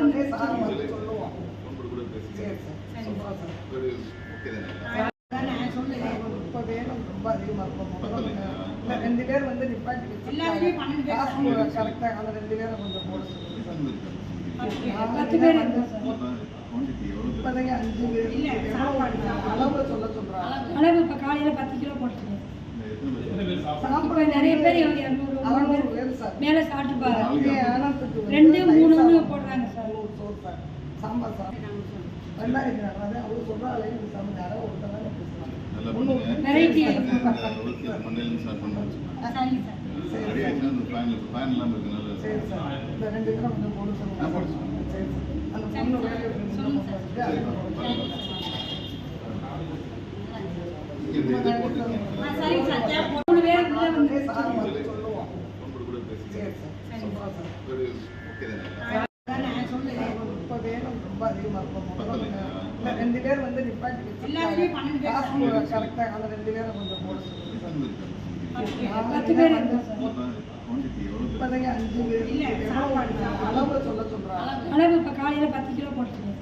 வந்து சார் வந்து சொல்லுவோம். சரி சார். நான் சொன்னேன் 30 பேரும் ரொம்ப அதிகமாக இருக்கும். இல்லை 2 பேர் வந்து நிப்பாட்டி வச்சு கரெக்டாக அந்த 2 பேரை கொஞ்சம் போட சொல்லுங்க. 10 பேர் இப்போதைக்கு 5 பேர் அளவு சொல்ல சொல்கிறாங்க. அளவு இப்போ காலையில் 10 கிலோ போட்டுருக்கேன். சாப்பிட நிறைய பேர் 200 மேலே சாப்பிட்டு பாருங்க. 2 3 போடுறாங்க சார். சாம்பார் சார் வெள்ளாரிக்கிறாங்க. அதே அவங்க சொல்கிறாங்க யாரோ ஒருத்தர் வெரைட்டி சரிங்க சார். சரி சார். இந்த 2 கிலோ கொஞ்சம் போட சொல்லுங்க. சரி சார். அந்த பொண்ணு வேலையை சொல்லுவோம். சரி சார். நான் சொன்னேன் 30 பேரும் ரொம்ப அதிகமாக இருக்கும். இல்லை 2 பேர் வந்து நிப்பாட்டி வச்சு கரெக்டாக அந்த 2 பேரை கொஞ்சம் போட சொல்லுங்க. 10 பேர் இப்போதைக்கு 5 பேர் அளவு சொல்ல சொல்கிறாங்க. அளவு இப்போ காலையில் 10 கிலோ போட்டுருக்கேன்.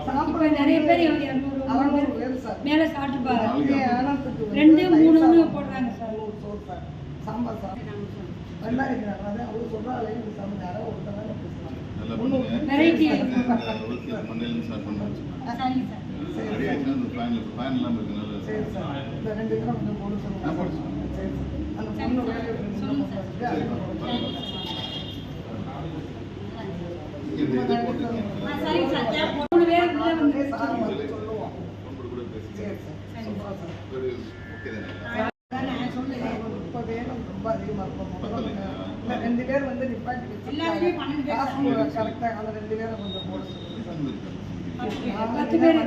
சாப்பிட நிறைய பேர் 200 மேலே சாப்பிட்டு பாருங்க. 2 3 போடுறாங்க சார். சாம்பார் சார் வெள்ளாரிக்கிறாங்க. அதே அவங்க சொல்கிறாங்க யாரோ ஒருத்தர் வெரைட்டி சரிங்க சார். சரி சார். இந்த 2 கிலோ கொஞ்சம் போட சொல்லுங்க. சரி சார். அந்த பொண்ணு வேலையை சொல்லுவோம். சரி சார். நான் சொன்னேன் 30 பேரும் ரொம்ப அதிகமாக இருக்கும். இல்லை 2 பேர் வந்து நிப்பாட்டி வச்சு கரெக்டாக அந்த 2 பேரை கொஞ்சம் போட சொல்லுங்க. 10 பேர்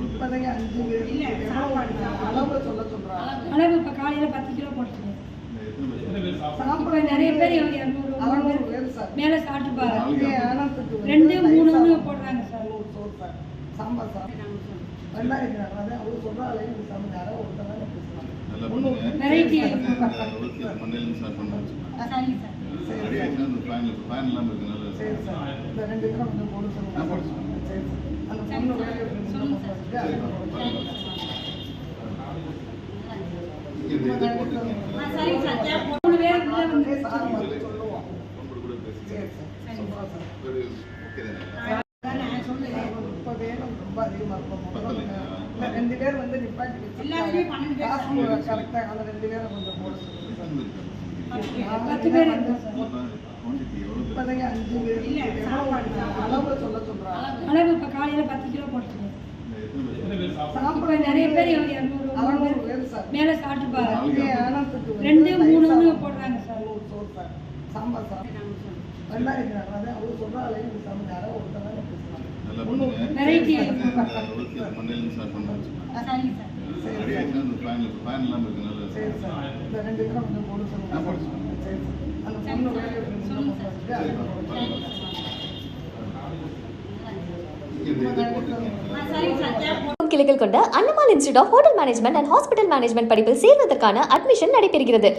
இப்போதைக்கு 5 பேர் அளவு சொல்ல சொல்கிறாங்க. அளவு இப்போ காலையில் 10 கிலோ போட்டுருக்கேன். சாப்பிட நிறைய பேர் 200 மேலே சாப்பிட்டு பாருங்க. 2 3 போடுறாங்க சார். சாம்பார் சார் வெள்ளாரிக்கிறாங்க. அதே அவங்க சொல்கிறாங்க யாரோ ஒருத்தர் வெரைட்டி சரி சார். இந்த 2 கிலோ கொஞ்சம் போட சொல்லுங்க. சரி சார். அந்த பொண்ணு வேலையை சொல்லுவோம். சரி சார். நான் சொன்னேன் 30 பேரும் ரொம்ப அதிகமாக இருக்கும். இல்லை 2 பேர் வந்து நிப்பாட்டி வச்சு கரெக்டாக அந்த 2 பேரை கொஞ்சம் போட சொல்லுங்க. 10 பேர் இப்போதைக்கு 5 பேர் அளவு சொல்ல சொல்கிறாங்க. அளவு இப்போ காலையில் 10 கிலோ போட்டுருக்கேன். சாப்பிட நிறைய பேர் 200 மேலே சாப்பிட்டு பாருங்க. 2 3 போடுறாங்க சார். சாம்பார் சார் வெள்ளாரிக்கிறாங்க. அதே அவங்க சொல்கிறாங்க யாரோ ஒருத்தர் வெரைட்டி சரி சார். இந்த 2 கிலோ கொஞ்சம் போட சொல்லுங்க. சரி சார். அந்த பொண்ணு வேலையை கிளைகள் கொண்ட அண்ணமால் institute of hotel management and hospital management படிப்பில் சேர்வதற்கான அட்மிஷன் நடைபெறுகிறது.